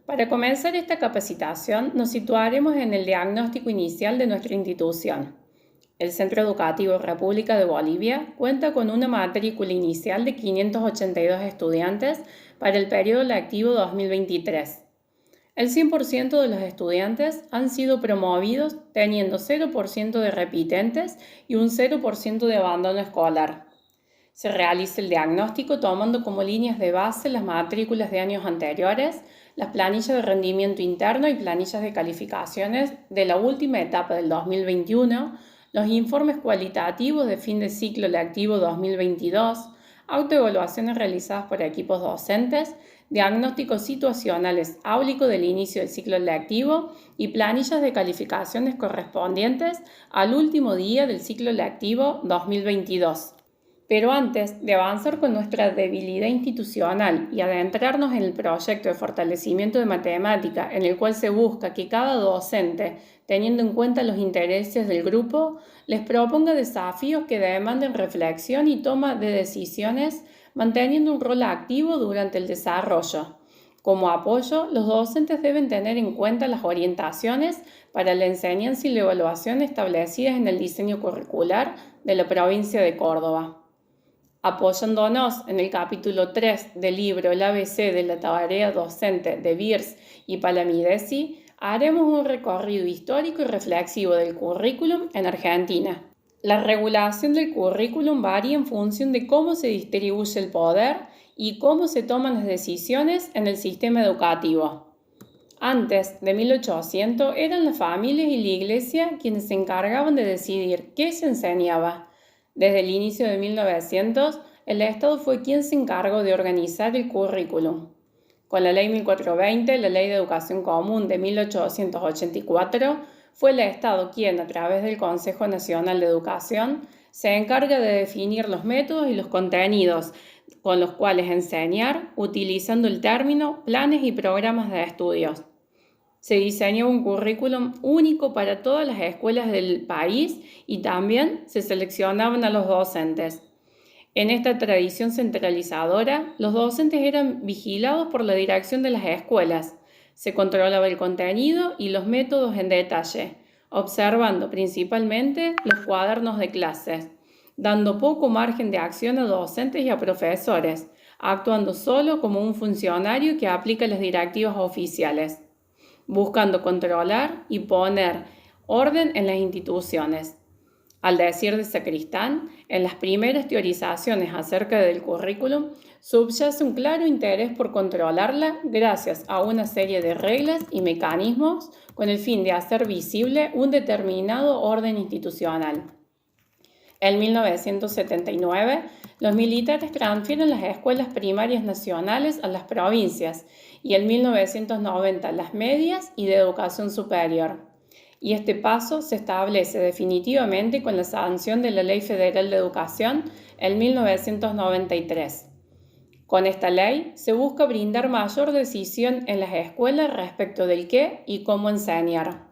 Para comenzar esta capacitación, nos situaremos en el diagnóstico inicial de nuestra institución. El Centro Educativo República de Bolivia cuenta con una matrícula inicial de 582 estudiantes para el periodo lectivo 2023. El 100% de los estudiantes han sido promovidos teniendo 0% de repitentes y un 0% de abandono escolar. Se realiza el diagnóstico tomando como líneas de base las matrículas de años anteriores, las planillas de rendimiento interno y planillas de calificaciones de la última etapa del 2021, los informes cualitativos de fin de ciclo lectivo 2022, autoevaluaciones realizadas por equipos docentes, diagnósticos situacionales áulicos del inicio del ciclo lectivo y planillas de calificaciones correspondientes al último día del ciclo lectivo 2022. Pero antes de avanzar con nuestra debilidad institucional y adentrarnos en el proyecto de fortalecimiento de matemática en el cual se busca que cada docente, teniendo en cuenta los intereses del grupo, les proponga desafíos que demanden reflexión y toma de decisiones, manteniendo un rol activo durante el desarrollo. Como apoyo, los docentes deben tener en cuenta las orientaciones para la enseñanza y la evaluación establecidas en el diseño curricular de la provincia de Córdoba. Apoyándonos en el capítulo 3 del libro El ABC de la tarea docente de Beers y Palamidesi, haremos un recorrido histórico y reflexivo del currículum en Argentina. La regulación del currículum varía en función de cómo se distribuye el poder y cómo se toman las decisiones en el sistema educativo. Antes de 1800 eran las familias y la iglesia quienes se encargaban de decidir qué se enseñaba. Desde el inicio de 1900, el Estado fue quien se encargó de organizar el currículum. Con la Ley 1420, la Ley de Educación Común de 1884, fue el Estado quien, a través del Consejo Nacional de Educación, se encarga de definir los métodos y los contenidos con los cuales enseñar, utilizando el término planes y programas de estudios. Se diseñó un currículum único para todas las escuelas del país y también se seleccionaban a los docentes. En esta tradición centralizadora, los docentes eran vigilados por la dirección de las escuelas. Se controlaba el contenido y los métodos en detalle, observando principalmente los cuadernos de clases, dando poco margen de acción a docentes y a profesores, actuando solo como un funcionario que aplica las directivas oficiales, buscando controlar y poner orden en las instituciones. Al decir de Sacristán, en las primeras teorizaciones acerca del currículum, subyace un claro interés por controlarla gracias a una serie de reglas y mecanismos con el fin de hacer visible un determinado orden institucional. En 1979, los militares transfieren las escuelas primarias nacionales a las provincias y en 1990 las medias y de educación superior. Y este paso se establece definitivamente con la sanción de la Ley Federal de Educación en 1993. Con esta ley se busca brindar mayor decisión en las escuelas respecto del qué y cómo enseñar.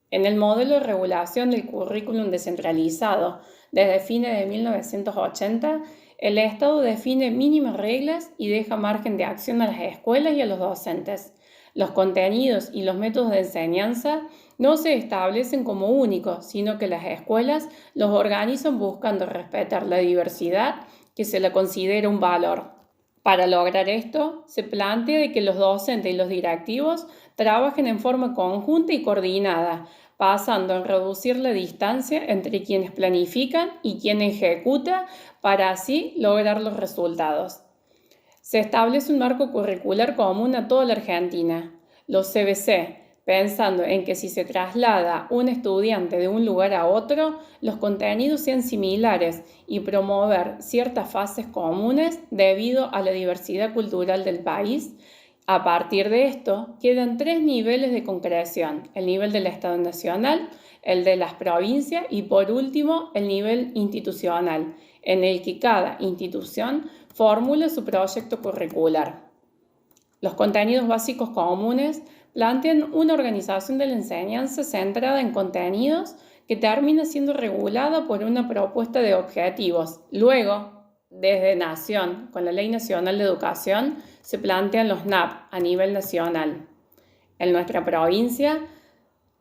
En el modelo de regulación del currículum descentralizado desde fines de 1980, el Estado define mínimas reglas y deja margen de acción a las escuelas y a los docentes. Los contenidos y los métodos de enseñanza no se establecen como únicos, sino que las escuelas los organizan buscando respetar la diversidad que se le considera un valor. Para lograr esto, se plantea de que los docentes y los directivos trabajen en forma conjunta y coordinada, pasando en reducir la distancia entre quienes planifican y quien ejecuta para así lograr los resultados. Se establece un marco curricular común a toda la Argentina, los CBC, pensando en que si se traslada un estudiante de un lugar a otro, los contenidos sean similares y promover ciertas fases comunes debido a la diversidad cultural del país. A partir de esto, quedan 3 niveles de concreción: el nivel del Estado Nacional, el de las provincias y, por último, el nivel institucional, en el que cada institución formula su proyecto curricular. Los contenidos básicos comunes plantean una organización de la enseñanza centrada en contenidos que termina siendo regulada por una propuesta de objetivos. Luego, desde Nación, con la Ley Nacional de Educación, se plantean los NAP a nivel nacional. En nuestra provincia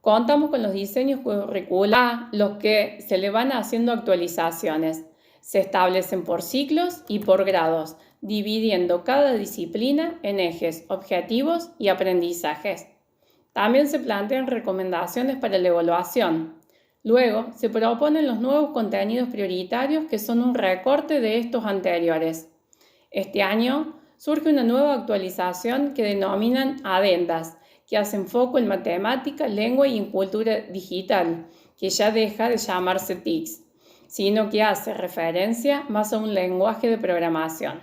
contamos con los diseños curriculares a los que se le van haciendo actualizaciones. Se establecen por ciclos y por grados, dividiendo cada disciplina en ejes, objetivos y aprendizajes. También se plantean recomendaciones para la evaluación. Luego, se proponen los nuevos contenidos prioritarios que son un recorte de estos anteriores. Este año surge una nueva actualización que denominan adendas, que hacen foco en matemática, lengua y en cultura digital, que ya deja de llamarse TICs, sino que hace referencia más a un lenguaje de programación.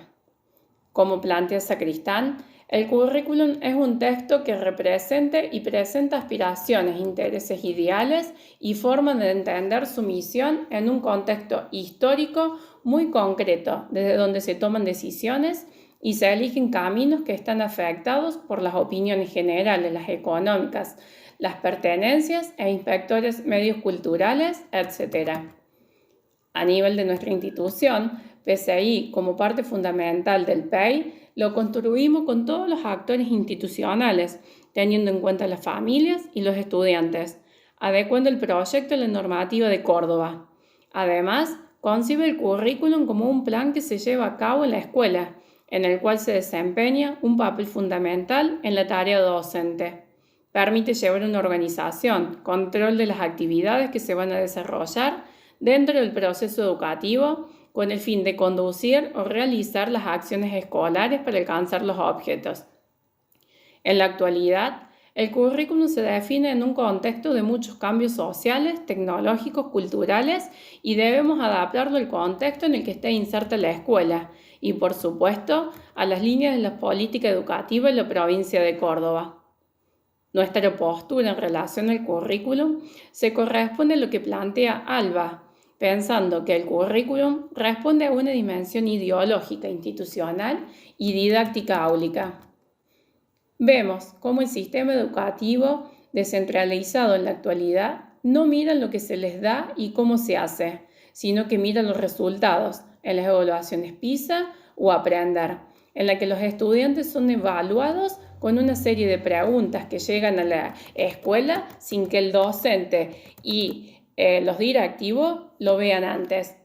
Como plantea Sacristán, el currículum es un texto que represente y presenta aspiraciones, intereses ideales y formas de entender su misión en un contexto histórico muy concreto, desde donde se toman decisiones y se eligen caminos que están afectados por las opiniones generales, las económicas, las pertenencias e inspectores medios culturales, etc. A nivel de nuestra institución, PCI, como parte fundamental del PEI, lo construimos con todos los actores institucionales, teniendo en cuenta las familias y los estudiantes, adecuando el proyecto a la normativa de Córdoba. Además, concibe el currículum como un plan que se lleva a cabo en la escuela, en el cual se desempeña un papel fundamental en la tarea docente. Permite llevar una organización, control de las actividades que se van a desarrollar dentro del proceso educativo, con el fin de conducir o realizar las acciones escolares para alcanzar los objetos. En la actualidad, el currículum se define en un contexto de muchos cambios sociales, tecnológicos, culturales y debemos adaptarlo al contexto en el que esté inserta la escuela y, por supuesto, a las líneas de la política educativa en la provincia de Córdoba. Nuestra postura en relación al currículum se corresponde a lo que plantea ALBA, pensando que el currículum responde a una dimensión ideológica, institucional y didáctica áulica. Vemos cómo el sistema educativo descentralizado en la actualidad no mira lo que se les da y cómo se hace, sino que mira los resultados en las evaluaciones PISA o Aprender, en la que los estudiantes son evaluados con una serie de preguntas que llegan a la escuela sin que el docente y los directivos lo vean antes.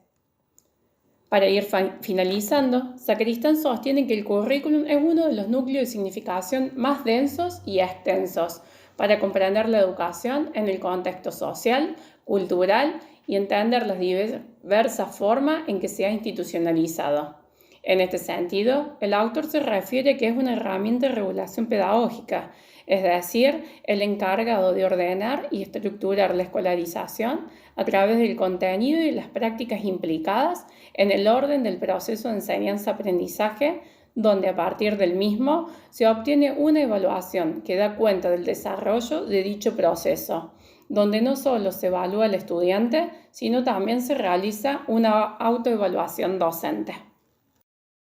Para ir finalizando, Sacristán sostiene que el currículum es uno de los núcleos de significación más densos y extensos para comprender la educación en el contexto social, cultural y entender las diversas formas en que se ha institucionalizado. En este sentido, el autor se refiere que es una herramienta de regulación pedagógica, es decir, el encargado de ordenar y estructurar la escolarización a través del contenido y las prácticas implicadas en el orden del proceso de enseñanza-aprendizaje, donde a partir del mismo se obtiene una evaluación que da cuenta del desarrollo de dicho proceso, donde no solo se evalúa al estudiante, sino también se realiza una autoevaluación docente.